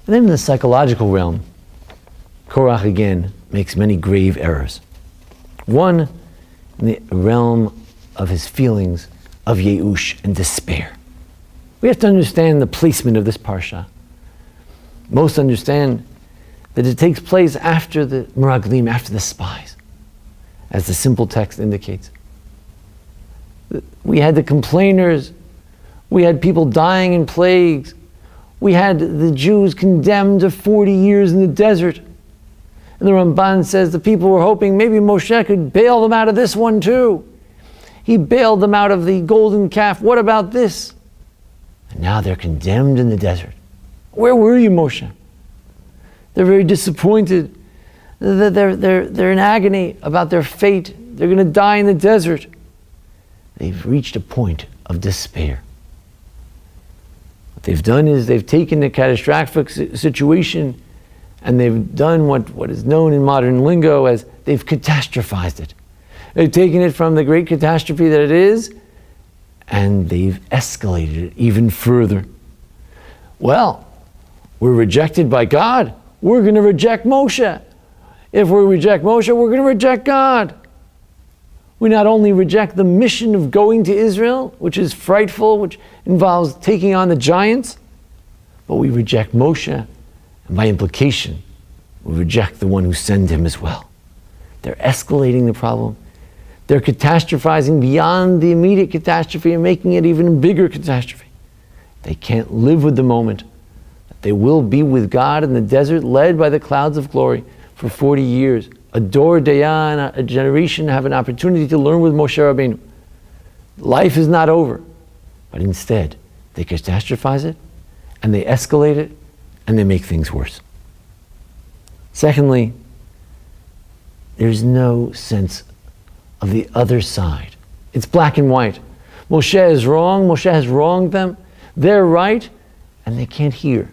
And then in the psychological realm, Korach again makes many grave errors. One, in the realm of his feelings of Yeush and despair. We have to understand the placement of this parsha. Most understand that it takes place after the Meraglim, after the spies, as the simple text indicates. We had the complainers, we had people dying in plagues, we had the Jews condemned to 40 years in the desert. And the Ramban says the people were hoping maybe Moshe could bail them out of this one too. He bailed them out of the golden calf. What about this? And now they're condemned in the desert. Where were you, Moshe? They're very disappointed. They're in agony about their fate. They're going to die in the desert. They've reached a point of despair. What they've done is they've taken a catastrophic situation and they've done what is known in modern lingo as they've catastrophized it. They've taken it from the great catastrophe that it is and they've escalated it even further. Well, we're rejected by God. We're going to reject Moshe. If we reject Moshe, we're going to reject God. We not only reject the mission of going to Israel, which is frightful, which involves taking on the giants, but we reject Moshe, and by implication, we reject the one who sent him as well. They're escalating the problem. They're catastrophizing beyond the immediate catastrophe and making it even a bigger catastrophe. They can't live with the moment that they will be with God in the desert, led by the clouds of glory for 40 years. A dor daya, a generation have an opportunity to learn with Moshe Rabbeinu. Life is not over, but instead they catastrophize it and they escalate it and they make things worse. Secondly, there's no sense of the other side. It's black and white. Moshe is wrong, Moshe has wronged them, they're right, and they can't hear.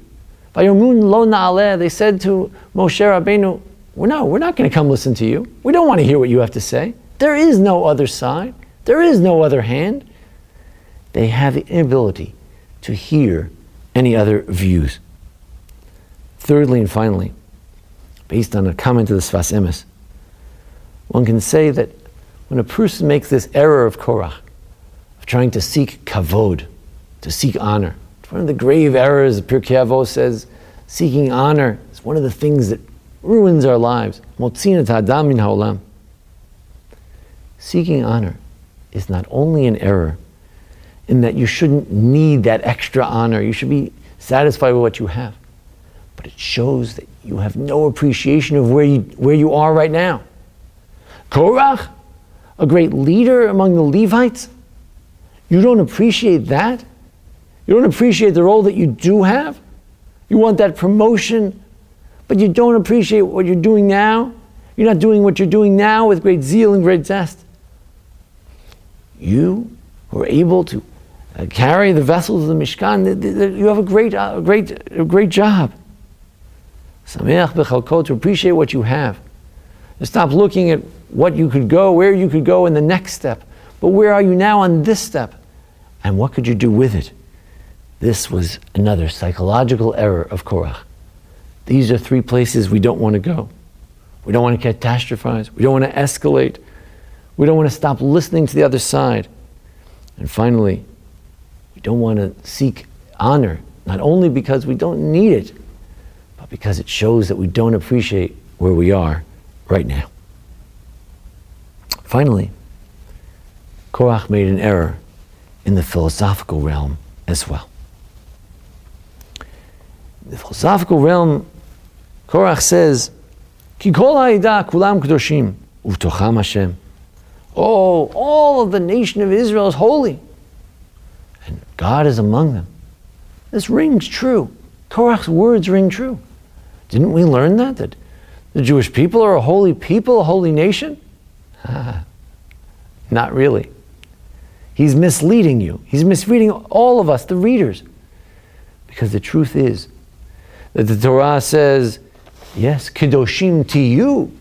Vayomun lo na'aleh, they said to Moshe Rabbeinu, we're not going to come listen to you. We don't want to hear what you have to say. There is no other side. There is no other hand. They have the inability to hear any other views. Thirdly and finally, based on a comment of the Sfas Emes, one can say that when a person makes this error of Korach, of trying to seek kavod, to seek honor, it's one of the grave errors. Pirkei Avos says, seeking honor is one of the things that ruins our lives. Motzin et ha'adam min ha'olam. Seeking honor is not only an error in that you shouldn't need that extra honor. You should be satisfied with what you have. But it shows that you have no appreciation of where you are right now. Korach, a great leader among the Levites, you don't appreciate that? You don't appreciate the role that you do have? You want that promotion, but you don't appreciate what you're doing now? You're not doing what you're doing now with great zeal and great zest. You who are able to carry the vessels of the Mishkan, you have a great job. Sameach b'chalko, to appreciate what you have. To stop looking at what you could go, where you could go in the next step, but where are you now on this step? And what could you do with it? This was another psychological error of Korach. These are three places we don't want to go. We don't want to catastrophize. We don't want to escalate. We don't want to stop listening to the other side. And finally, we don't want to seek honor, not only because we don't need it, but because it shows that we don't appreciate where we are right now. Finally, Korach made an error in the philosophical realm as well. In the philosophical realm, Korach says, Ki kol ha'ida kulam kedoshim, u'v'tocham Hashem. Oh, all of the nation of Israel is holy, and God is among them. This rings true. Korach's words ring true. Didn't we learn that the Jewish people are a holy people, a holy nation? Not really. He's misleading you. He's misreading all of us, the readers. Because the truth is that the Torah says, yes, kedoshim to you.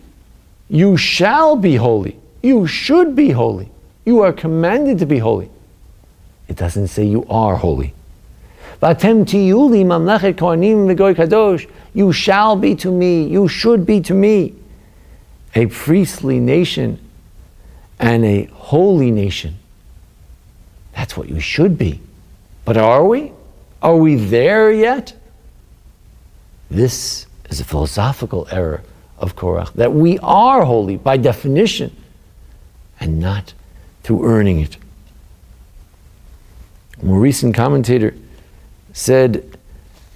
You shall be holy. You should be holy. You are commanded to be holy. It doesn't say you are holy. V'atem tiyu li mamlechet kohanim v'goy kadosh. You shall be to me, you should be to me, a priestly nation and a holy nation. That's what you should be. But are we? Are we there yet? This is a philosophical error of Korach, that we are holy by definition and not through earning it. A more recent commentator said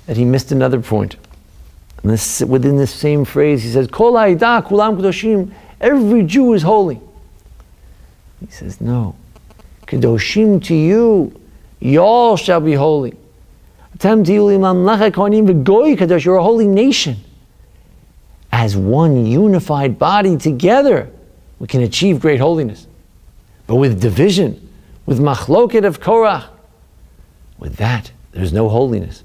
that he missed another point. And this, within this same phrase, he says, Kol ha'ida kulam kadoshim, every Jew is holy. He says, no. Kadoshim to you, y'all shall be holy. Atem tiyu li mamlechet kohanim v'goy kadosh, you're a holy nation. As one unified body together, we can achieve great holiness. But with division, with machloket of Korach, with that, there's no holiness.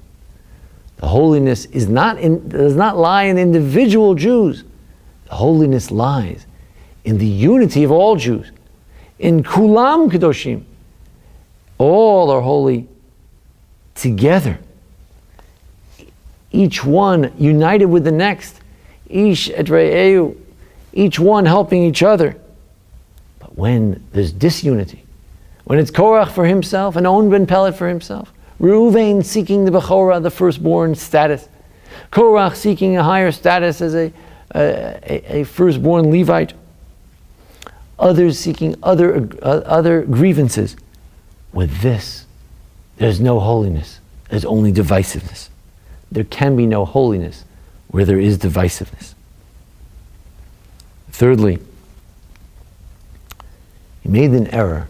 The holiness does not lie in individual Jews. The holiness lies in the unity of all Jews. In kulam kadoshim. All are holy together. Each one united with the next. Ish et re'eu. Each one helping each other. But when there's disunity, when it's Korach for himself and On ben Pelet for himself, Reuven seeking the Bechorah, the firstborn status, Korach seeking a higher status as a firstborn Levite, others seeking other grievances. With this, there's no holiness. There's only divisiveness. There can be no holiness where there is divisiveness. Thirdly, he made an error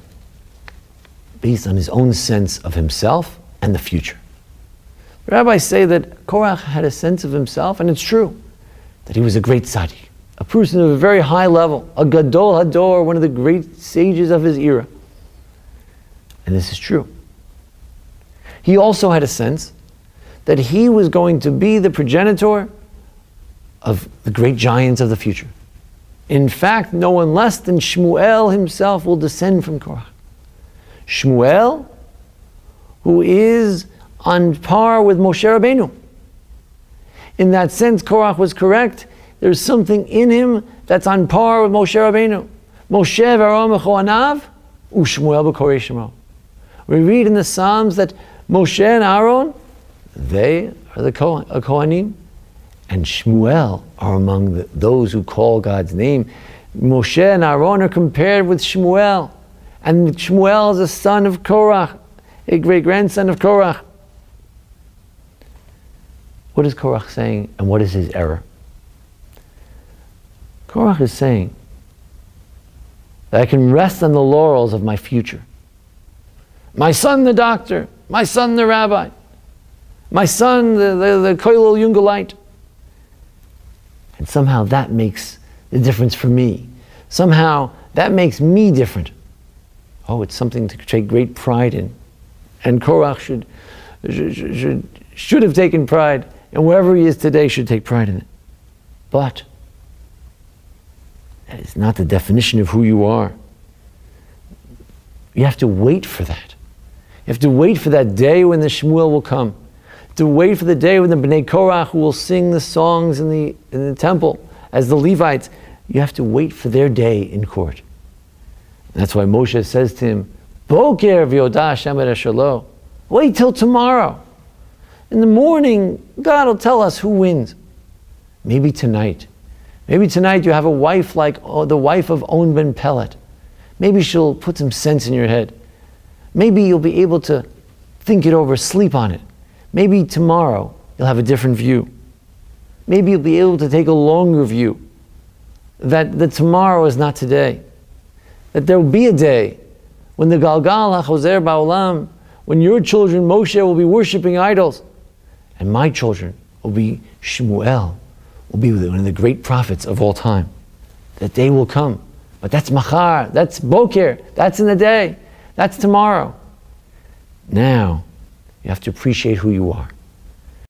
based on his own sense of himself and the future. The rabbis say that Korach had a sense of himself, and it's true, that he was a great tzaddik, a person of a very high level, a gadol hador, one of the great sages of his era. And this is true. He also had a sense that he was going to be the progenitor of the great giants of the future. In fact, no one less than Shmuel himself will descend from Korach. Shmuel, who is on par with Moshe Rabbeinu. In that sense, Korach was correct. There's something in him that's on par with Moshe Rabbeinu. Moshe v'Aaron b'choanav, u'Shmuel b'korei shemo. We read in the Psalms that Moshe and Aaron, they are the Kohanim, and Shmuel are among those who call God's name. Moshe and Aaron are compared with Shmuel, and Shmuel is a son of Korach, a great-grandson of Korach. What is Korach saying, and what is his error? Korach is saying that I can rest on the laurels of my future. My son the doctor, my son the rabbi, my son the koilel yungalite. And somehow that makes the difference for me. Somehow that makes me different. Oh, it's something to take great pride in. And Korach should have taken pride, and wherever he is today should take pride in it. But that is not the definition of who you are. You have to wait for that. You have to wait for that day when the Shmuel will come. To wait for the day when the Bnei Korach who will sing the songs in the temple as the Levites. You have to wait for their day in court. And that's why Moshe says to him, Boker v'yodah Hashem et hashalo. Wait till tomorrow. In the morning, God will tell us who wins. Maybe tonight. Maybe tonight you have a wife like the wife of On ben Pelet. Maybe she'll put some sense in your head. Maybe you'll be able to think it over, sleep on it. Maybe tomorrow you'll have a different view. Maybe you'll be able to take a longer view. That tomorrow is not today. That there will be a day when the Galgal HaChozer Ba'olam, when your children, Moshe, will be worshiping idols. And my children will be Shmuel, will be one of the great prophets of all time. That day will come. But that's machar, that's boker, that's in the day, that's tomorrow. Now, you have to appreciate who you are.